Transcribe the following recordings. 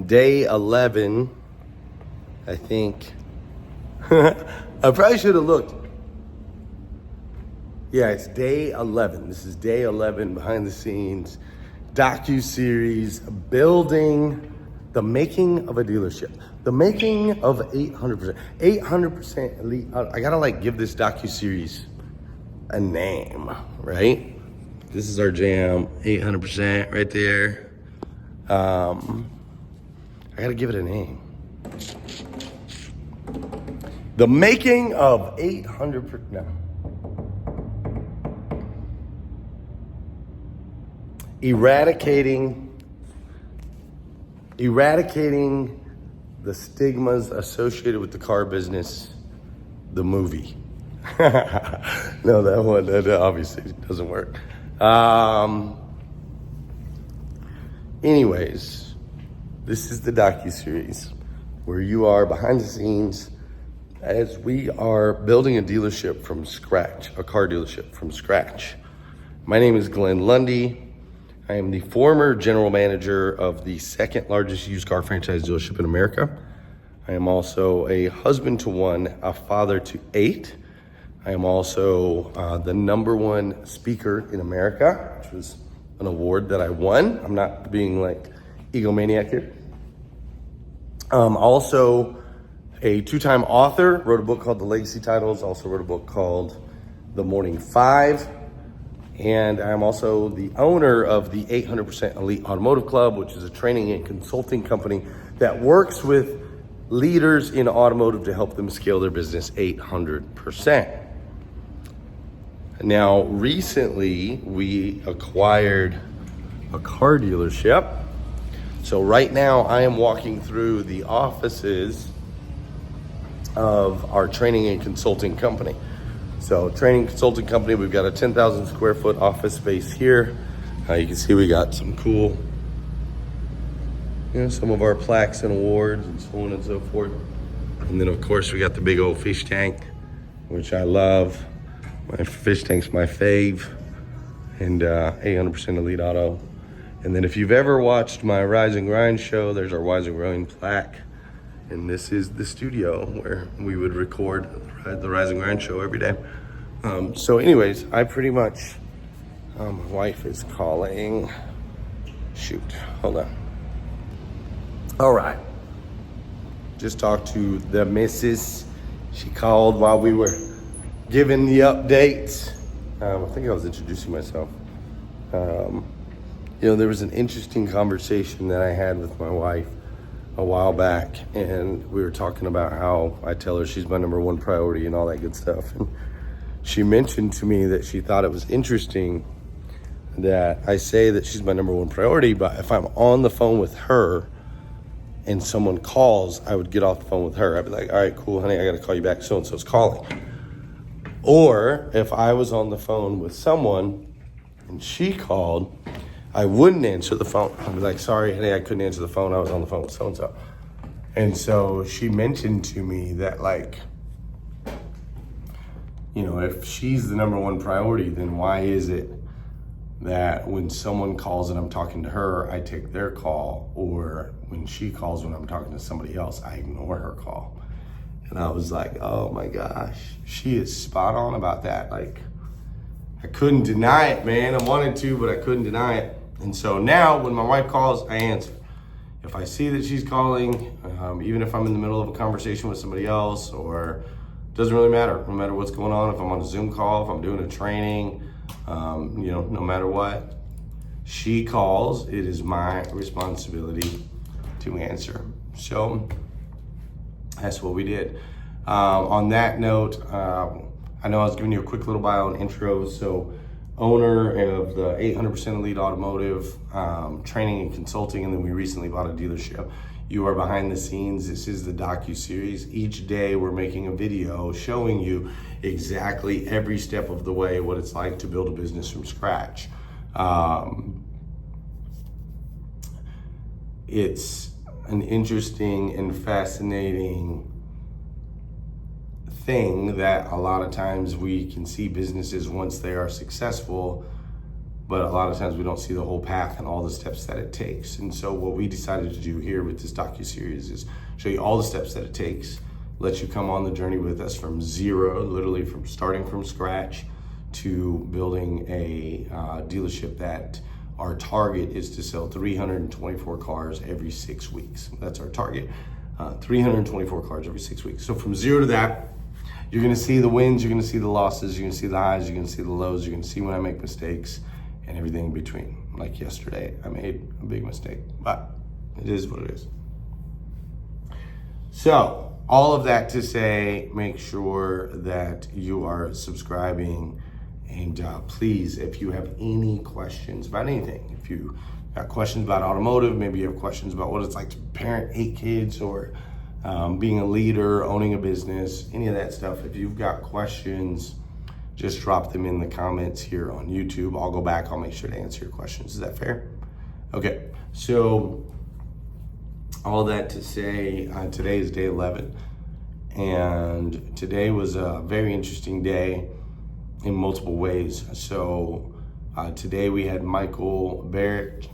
Day 11, I think. I probably should have looked. Yeah, it's day 11. This is day 11 behind the scenes docu-series building the making of a dealership. The making of 800%. 800% elite. I gotta give this docu-series a name, right? This is our jam, 800% right there. I gotta give it a name. The making of 800%. No. Eradicating the stigmas associated with the car business, the movie. No, that obviously doesn't work. Anyways, this is the docu-series where you are behind the scenes as we are building a dealership from scratch, a car dealership from scratch. My name is Glenn Lundy. I am the former general manager of the second largest used car franchise dealership in America. I am also a husband to one, a father to 8. I am also the #1 speaker in America, which was an award that I won. I'm not being egomaniac here. Also a 2-time author, wrote a book called The Legacy Titles, also wrote a book called The Morning 5. And I'm also the owner of the 800% Elite Automotive Club, which is a training and consulting company that works with leaders in automotive to help them scale their business 800%. Now, recently we acquired a car dealership. So right now I am walking through the offices of our training and consulting company. So training consulting company, we've got a 10,000 square foot office space here. You can see we got some cool, some of our plaques and awards and so on and so forth. And then of course we got the big old fish tank, which I love. My fish tank's my fave, and 800% Elite Auto. And then if you've ever watched my Rise and Grind show, there's our Rise and Grind plaque. And this is the studio where we would record the Rise and Grind show every day. So anyways, I pretty much, my wife is calling. Shoot, hold on. All right. Just talked to the missus. She called while we were giving the updates. I think I was introducing myself. There was an interesting conversation that I had with my wife a while back, and we were talking about how I tell her she's my #1 priority and all that good stuff. And she mentioned to me that she thought it was interesting that I say that she's my #1 priority, but if I'm on the phone with her and someone calls, I would get off the phone with her. I'd be like, all right, cool, honey, I gotta call you back, so-and-so's calling. Or if I was on the phone with someone and she called, I wouldn't answer the phone. I'd be like, sorry, honey, I couldn't answer the phone. I was on the phone with so-and-so. And so she mentioned to me that if she's the #1 priority, then why is it that when someone calls and I'm talking to her, I take their call, or when she calls when I'm talking to somebody else, I ignore her call? And I was like, oh my gosh, she is spot on about that. I couldn't deny it, man. I wanted to, but I couldn't deny it. And so now when my wife calls, I answer. If I see that she's calling, even if I'm in the middle of a conversation with somebody else, or doesn't really matter, no matter what's going on, if I'm on a Zoom call, if I'm doing a training, no matter what, she calls, it is my responsibility to answer. So that's what we did. On that note, I know I was giving you a quick little bio and intro. So owner of the 800% Elite Automotive, training and consulting, and then we recently bought a dealership. You are behind the scenes. This is the docu-series. Each day we're making a video showing you exactly every step of the way what it's like to build a business from scratch. It's an interesting and fascinating thing that a lot of times we can see businesses, once they are successful, but a lot of times we don't see the whole path and all the steps that it takes. And so what we decided to do here with this docuseries is show you all the steps that it takes, let you come on the journey with us from zero, literally from starting from scratch, to building a dealership that our target is to sell 324 cars every 6 weeks. That's our target, 324 cars every 6 weeks. So from zero to that, you're gonna see the wins, you're gonna see the losses, you're gonna see the highs, you're gonna see the lows, you're gonna see when I make mistakes and everything in between. Like yesterday, I made a big mistake, but it is what it is. So all of that to say, make sure that you are subscribing, and please, if you have any questions about anything, if you got questions about automotive, maybe you have questions about what it's like to parent 8 kids, or being a leader, owning a business, any of that stuff, if you've got questions, just drop them in the comments here on YouTube. I'll go back, I'll make sure to answer your questions. Is that fair? Okay, so all that to say, today is day 11, and today was a very interesting day in multiple ways. So today we had Michael Barrich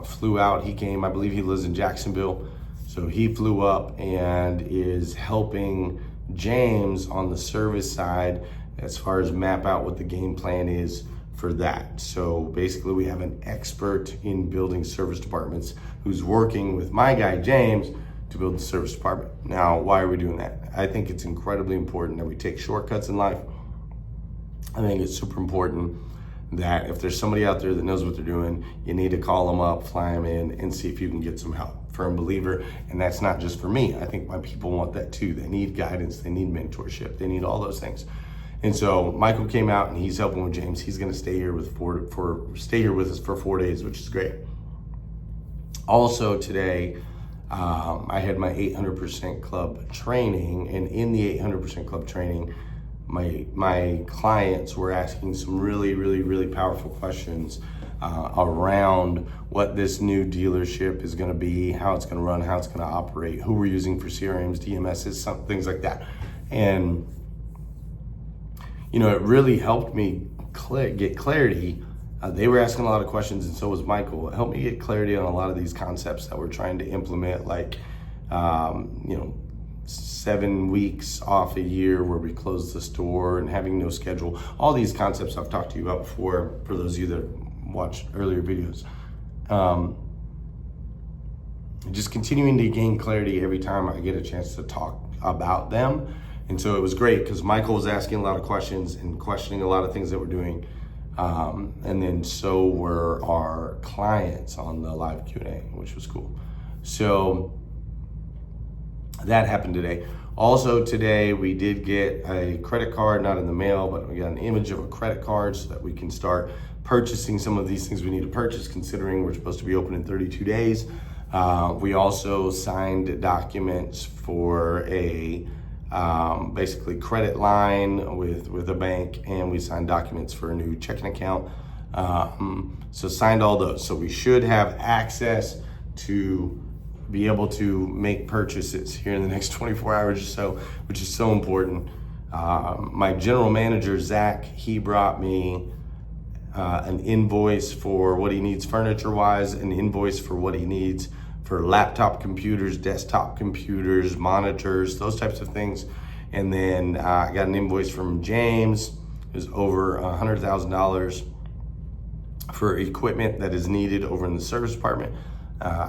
flew out. He came, I believe he lives in Jacksonville. So he flew up and is helping James on the service side as far as map out what the game plan is for that. So basically we have an expert in building service departments who's working with my guy James to build the service department. Now, why are we doing that? I think it's incredibly important that we take shortcuts in life. I think it's super important that if there's somebody out there that knows what they're doing, you need to call them up, fly them in, and see if you can get some help. Firm believer, and that's not just for me. I think my people want that too. They need guidance, they need mentorship, they need all those things. And so Michael came out and he's helping with James. He's going to stay here with us for 4 days, which is great. Also today, I had my 800% Club training, and in the 800% Club training, my clients were asking some really powerful questions around what this new dealership is going to be, how it's going to run, how it's going to operate, who we're using for CRMs, DMSs, some things like that. And you know, it really helped me get clarity. They were asking a lot of questions, and so was Michael. It helped me get clarity on a lot of these concepts that we're trying to implement, like 7 weeks off a year where we close the store and having no schedule. All these concepts I've talked to you about before, for those of you that watched earlier videos. Just continuing to gain clarity every time I get a chance to talk about them. And so it was great because Michael was asking a lot of questions and questioning a lot of things that we're doing. And then so were our clients on the live Q&A, which was cool. So that happened today. Also today, we did get a credit card, not in the mail, but we got an image of a credit card so that we can start purchasing some of these things we need to purchase, considering we're supposed to be open in 32 days. We also signed documents for a basically credit line with a bank, and we signed documents for a new checking account. So signed all those. So we should have access to be able to make purchases here in the next 24 hours or so, which is so important. My general manager, Zach, he brought me an invoice for what he needs furniture-wise, an invoice for what he needs for laptop computers, desktop computers, monitors, those types of things. And then I got an invoice from James. It was over $100,000 for equipment that is needed over in the service department,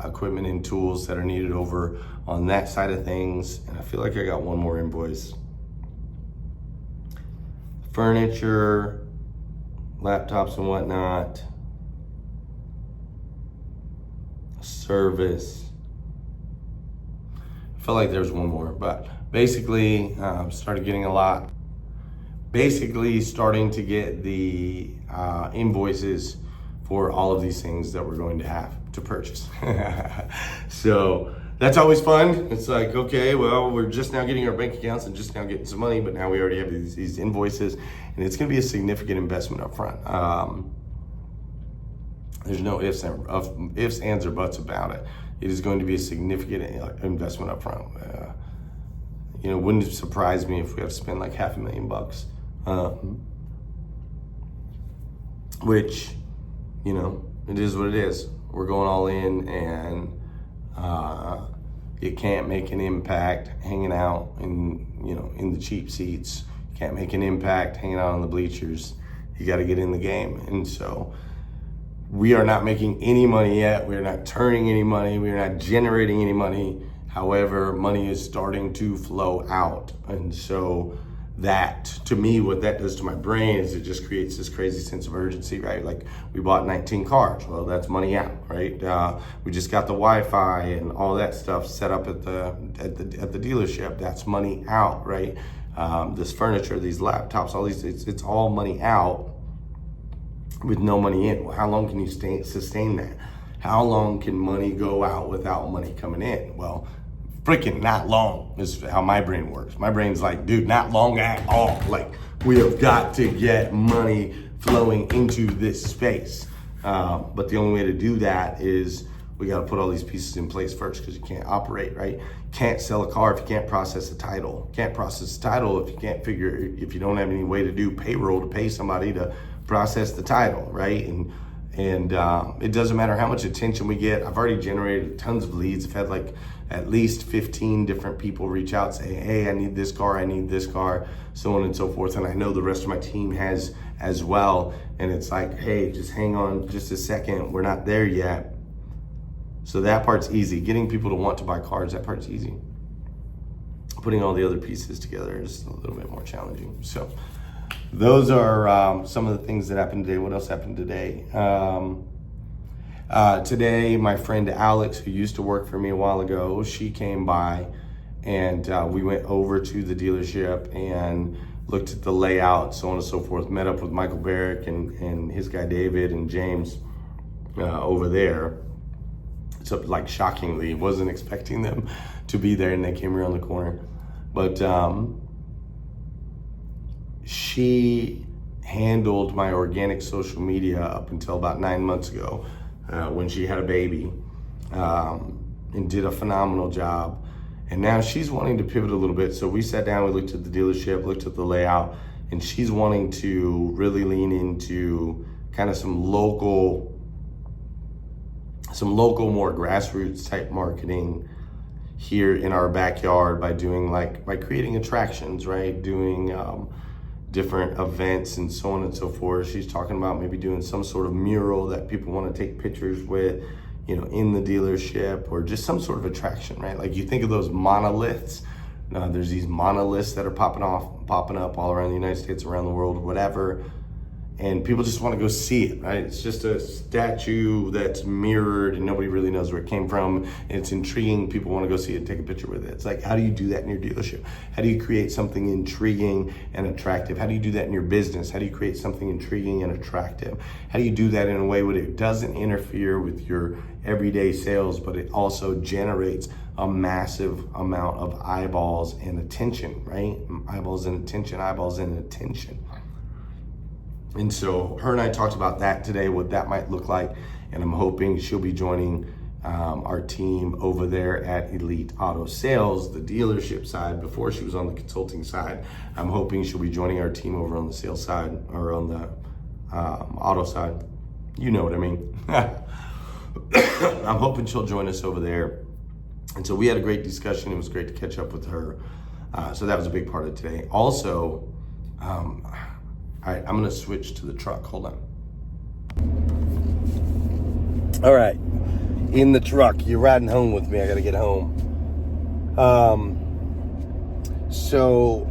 equipment and tools that are needed over on that side of things. And I feel like I got one more invoice. Furniture, laptops and whatnot, service. I felt like there's one more, but basically started getting a lot. Basically starting to get the invoices for all of these things that we're going to have to purchase. So that's always fun. It's like, okay, well, we're just now getting our bank accounts and just now getting some money, but now we already have these invoices, and it's going to be a significant investment up front. There's no ifs, ands, or buts about it. It is going to be a significant investment up front. You know, wouldn't it surprise me if we have to spend like $500,000. which, it is what it is. We're going all in, and you can't make an impact hanging out in the cheap seats. You can't make an impact hanging out on the bleachers. You got to get in the game. And so we are not making any money yet. We're not turning any money. We're not generating any money. However, money is starting to flow out. And so that, to me, what that does to my brain is it just creates this crazy sense of urgency, right? Like, we bought 19 cars. Well, that's money out, right? We just got the Wi-Fi and all that stuff set up at the dealership. That's money out, right? This furniture, these laptops, all these, it's all money out with no money in. Well, how long can you sustain that? How long can money go out without money coming in? Well, freaking not long is how my brain works. My brain's like, dude, not long at all. Like, we have got to get money flowing into this space. But the only way to do that is we got to put all these pieces in place first, because you can't operate, right? Can't sell a car if you can't process the title. Can't process the title if you don't have any way to do payroll to pay somebody to process the title, right? And it doesn't matter how much attention we get. I've already generated tons of leads. I've had like at least 15 different people reach out, say, hey, I need this car, so on and so forth. And I know the rest of my team has as well. And it's like, hey, just hang on just a second. We're not there yet. So that part's easy. Getting people to want to buy cars, that part's easy. Putting all the other pieces together is a little bit more challenging. So those are some of the things that happened today. What else happened today? Today, my friend Alex, who used to work for me a while ago, she came by, and we went over to the dealership and looked at the layout, so on and so forth. Met up with Michael Barrick and his guy David and James over there. So, like, shockingly, wasn't expecting them to be there, and they came around the corner. But she handled my organic social media up until about 9 months ago, when she had a baby, and did a phenomenal job. And now she's wanting to pivot a little bit. So we sat down, we looked at the dealership, looked at the layout, and she's wanting to really lean into kind of some local, more grassroots type marketing here in our backyard by creating attractions, right? Doing different events and so on and so forth. She's talking about maybe doing some sort of mural that people want to take pictures with, in the dealership, or just some sort of attraction, right? Like, you think of those monoliths. There's these monoliths that are popping up all around the United States, around the world, whatever. And people just want to go see it, right? It's just a statue that's mirrored and nobody really knows where it came from. And it's intriguing. People want to go see it and take a picture with it. It's like, how do you do that in your dealership? How do you create something intriguing and attractive? How do you do that in your business? How do you create something intriguing and attractive? How do you do that in a way where it doesn't interfere with your everyday sales, but it also generates a massive amount of eyeballs and attention, right? Eyeballs and attention. And so her and I talked about that today, what that might look like. And I'm hoping she'll be joining our team over there at Elite Auto Sales, the dealership side. Before, she was on the consulting side. I'm hoping she'll be joining our team over on the sales side, or on the auto side. You know what I mean. I'm hoping she'll join us over there. And so we had a great discussion. It was great to catch up with her. So that was a big part of today. Also, all right, I'm gonna switch to the truck. Hold on. All right, in the truck. You're riding home with me. I gotta get home. So,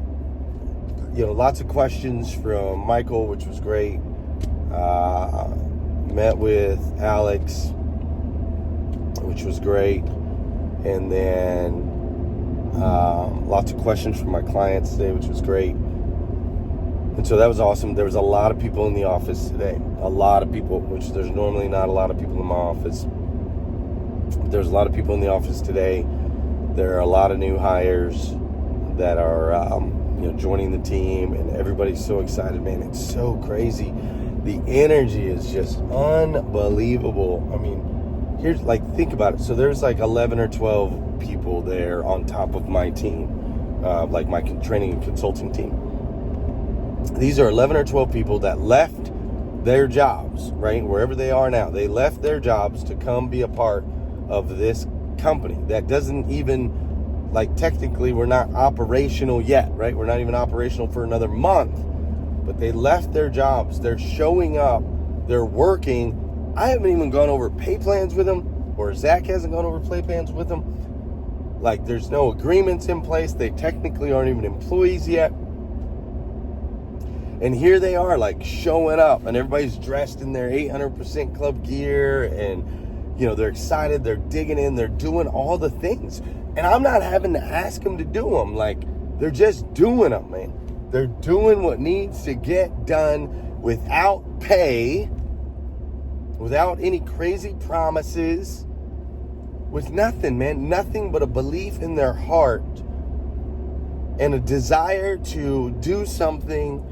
lots of questions from Michael, which was great. Met with Alex, which was great. And then lots of questions from my clients today, which was great. And so that was awesome. There was a lot of people in the office today. A lot of people, which there's normally not a lot of people in my office. There's a lot of people in the office today. There are a lot of new hires that are, joining the team, and everybody's so excited, man. It's so crazy. The energy is just unbelievable. I mean, think about it. So there's like 11 or 12 people there on top of my team, like my training and consulting team. These are 11 or 12 people that left their jobs, right? Wherever they are now. They left their jobs to come be a part of this company that doesn't even, like, technically we're not operational yet, right? We're not even operational for another month, but they left their jobs. They're showing up. They're working. I haven't even gone over pay plans with them, or Zach hasn't gone over pay plans with them. Like, there's no agreements in place. They technically aren't even employees yet. And here they are, like, showing up, and everybody's dressed in their 800% club gear, and, you know, they're excited, they're digging in, they're doing all the things. And I'm not having to ask them to do them. Like, they're just doing them, man. They're doing what needs to get done without pay, without any crazy promises, with nothing, man. Nothing but a belief in their heart and a desire to do something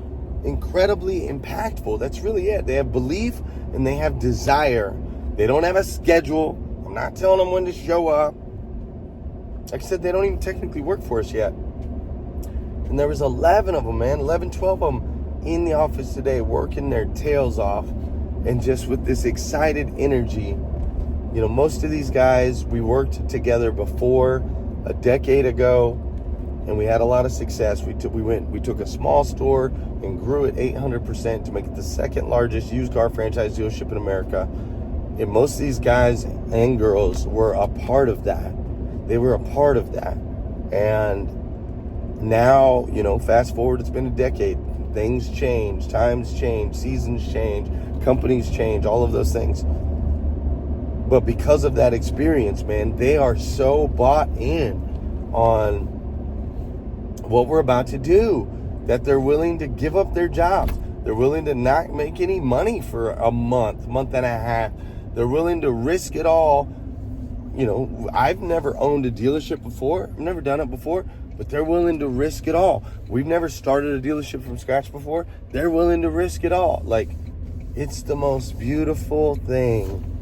incredibly impactful. That's really it. They have belief and they have desire. They don't have a schedule. I'm not telling them when to show up. Like I said, they don't even technically work for us yet. And there was 11 of them, man. 11, 12 of them in the office today working their tails off and just with this excited energy. You know, most of these guys, we worked together before a decade ago, and we had a lot of success. We took a small store and grew it 800% to make it the second largest used car franchise dealership in America. And most of these guys and girls were a part of that. They were a part of that. And now, you know, fast forward, it's been a decade. Things change, times change, seasons change, companies change, all of those things. But because of that experience, man, they are so bought in on what we're about to do that they're willing to give up their jobs. They're willing to not make any money for a month and a half. They're willing to risk it all. You know, I've never owned a dealership before. I've never done it before, but they're willing to risk it all. We've never started a dealership from scratch before. They're willing to risk it all. Like, it's the most beautiful thing.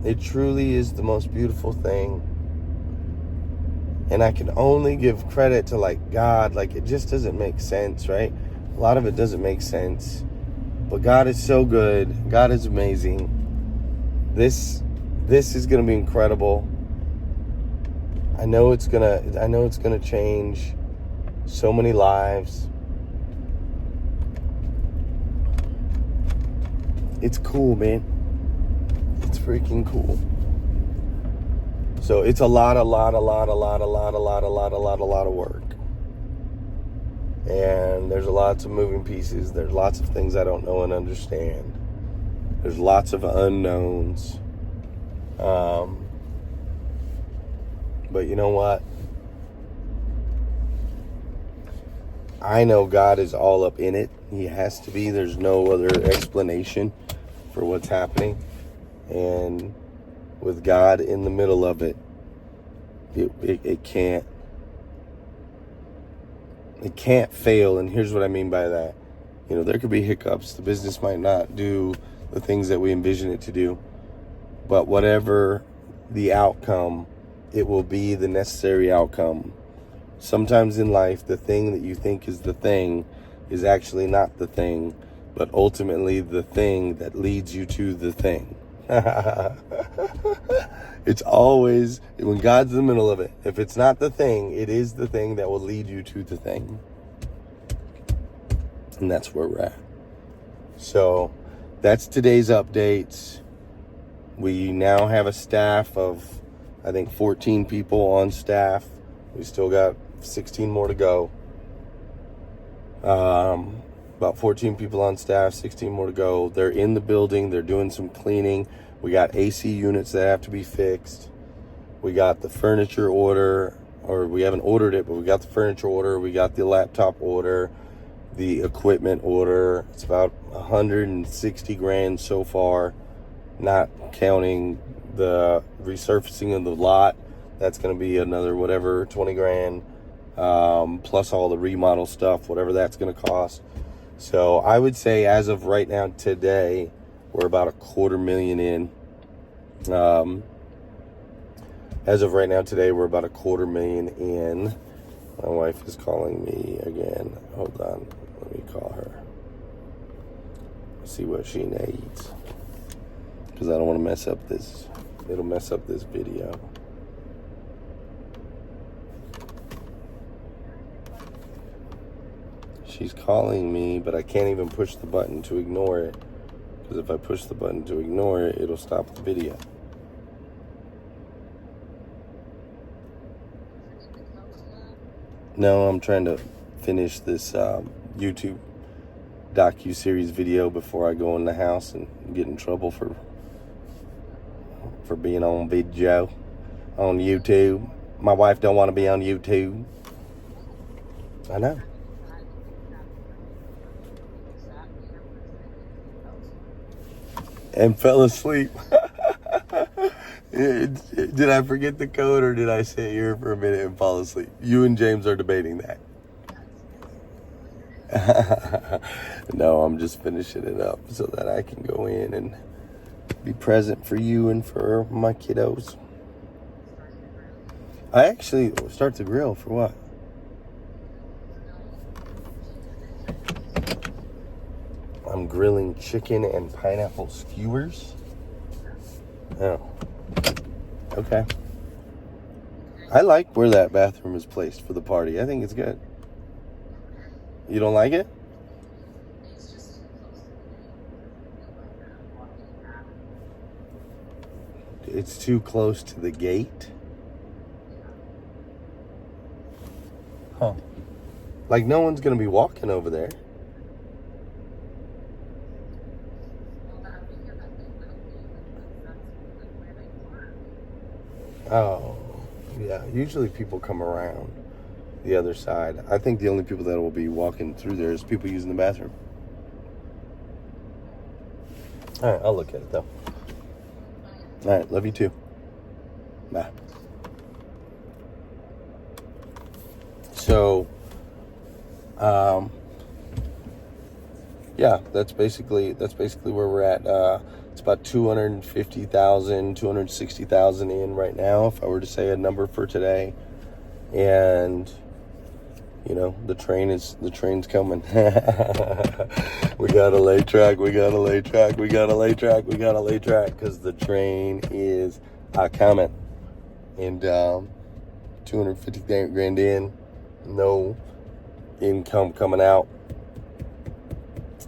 It truly is the most beautiful thing. And I can only give credit to, like, God. Like, it just doesn't make sense, right? A lot of it doesn't make sense. But God is so good. God is amazing. This is going to be incredible. I know it's going to change so many lives. It's cool, man. It's freaking cool. So it's a lot of work. And there's lots of moving pieces. There's lots of things I don't know and understand. There's lots of unknowns. But you know what? I know God is all up in it. He has to be. There's no other explanation for what's happening. And with God in the middle of it, it can't fail. And here's what I mean by that. You know, there could be hiccups. The business might not do the things that we envision it to do. But whatever the outcome, it will be the necessary outcome. Sometimes in life, the thing that you think is the thing is actually not the thing, but ultimately the thing that leads you to the thing. It's always, when God's in the middle of it, if it's not the thing, it is the thing that will lead you to the thing. And that's where we're at. So that's today's updates. We now have a staff of, I think, 14 people on staff. We still got 16 more to go. About 14 people on staff, 16 more to go. They're in the building. They're doing some cleaning. We got AC units that have to be fixed. We got the furniture order, or we haven't ordered it, but we got the furniture order. We got the laptop order, the equipment order. It's about 160 grand so far, not counting the resurfacing of the lot. That's going to be another, 20 grand, plus all the remodel stuff, whatever that's going to cost. So I would say as of right now, today, we're about $250,000 in. As of right now, today, we're about $250,000 in. My wife is calling me again. Hold on. Let me call see what she needs. Because I don't want to mess up this. It'll mess up this video. She's calling me, but I can't even push the button to ignore it. Because if I push the button to ignore it, it'll stop the video. No, I'm trying to finish this YouTube docu-series video before I go in the house and get in trouble for being on video on YouTube. My wife don't want to be on YouTube. I know. And fell asleep. Did I forget the code, or did I sit here for a minute and fall asleep? You and James are debating that. No, I'm just finishing it up so that I can go in and be present for you and for my kiddos. I actually start the grill for what? I'm grilling chicken and pineapple skewers. Oh, okay. I like where that bathroom is placed for the party. I think it's good. You don't like it? It's too close to the gate? Huh. Like no one's gonna be walking over there. Oh, yeah. Usually people come around the other side. I think the only people that will be walking through there is people using the bathroom. All right, I'll look at it though. All right, love you too. Bye. So, yeah, that's basically where we're at. It's about 250,000, 260,000 in right now, if I were to say a number for today. And, you know, the train's coming. We gotta lay track, because the train is coming. And 250 grand in, no income coming out,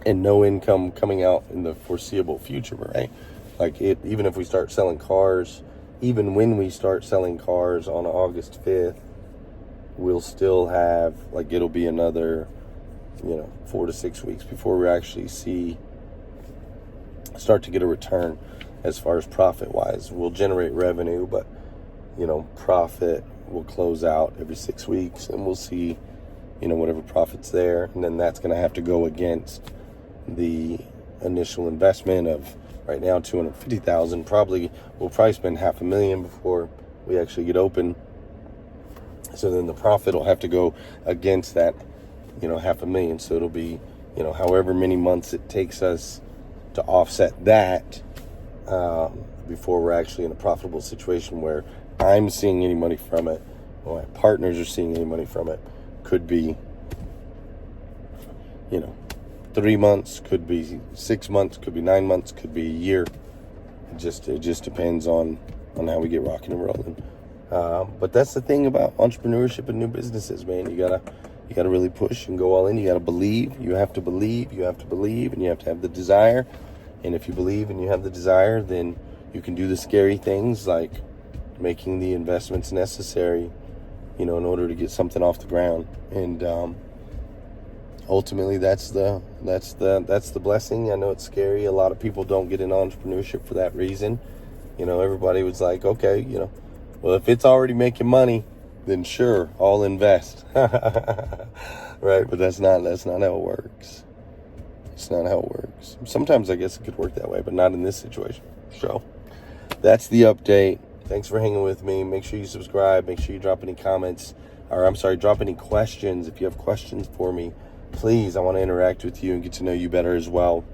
and no income coming out in the foreseeable future, right? Like even if we start selling cars, even when we start selling cars on August 5th, we'll still have, like, it'll be another, 4 to 6 weeks before we actually start to get a return as far as profit wise. We'll generate revenue, but, profit will close out every 6 weeks, and we'll see, whatever profit's there. And then that's going to have to go against the initial investment of right now 250,000. We'll probably spend $500,000 before we actually get open. So then the profit will have to go against that, $500,000. So it'll be, however many months it takes us to offset that before we're actually in a profitable situation where I'm seeing any money from it, or my partners are seeing any money from it. Could be, 3 months, could be 6 months, could be 9 months, could be a year. It just depends on how we get rocking and rolling. But that's the thing about entrepreneurship and new businesses, man. You gotta really push and go all in. You gotta believe. You have to believe, and you have to have the desire. And if you believe and you have the desire, then you can do the scary things like making the investments necessary, in order to get something off the ground. And ultimately, that's the blessing. I know it's scary. A lot of people don't get into entrepreneurship for that reason. Everybody was like, okay, well, if it's already making money, then sure, I'll invest. Right? But that's not how it works. It's not how it works. Sometimes I guess it could work that way, but not in this situation. So that's the update. Thanks for hanging with me. Make sure you subscribe. Make sure you drop any comments, drop any questions. If you have questions for me, please, I want to interact with you and get to know you better as well.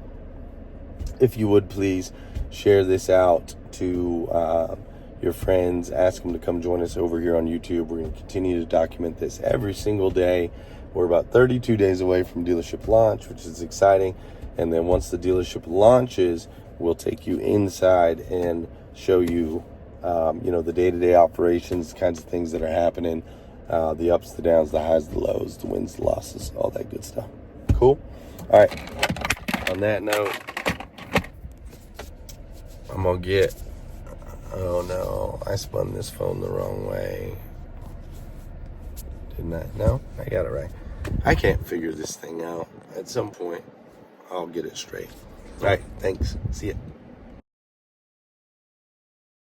If you would, please share this out to your friends. Ask them to come join us over here on YouTube. We're going to continue to document this every single day. We're about 32 days away from dealership launch, which is exciting. And then once the dealership launches, we'll take you inside and show you, the day-to-day operations, kinds of things that are happening, the ups, the downs, the highs, the lows, the wins, the losses, all that good stuff. Cool? All right. On that note, I'm going to get... Oh, no. I spun this phone the wrong way. Didn't I? No? I got it right. I can't figure this thing out. At some point, I'll get it straight. All right. Thanks. See ya.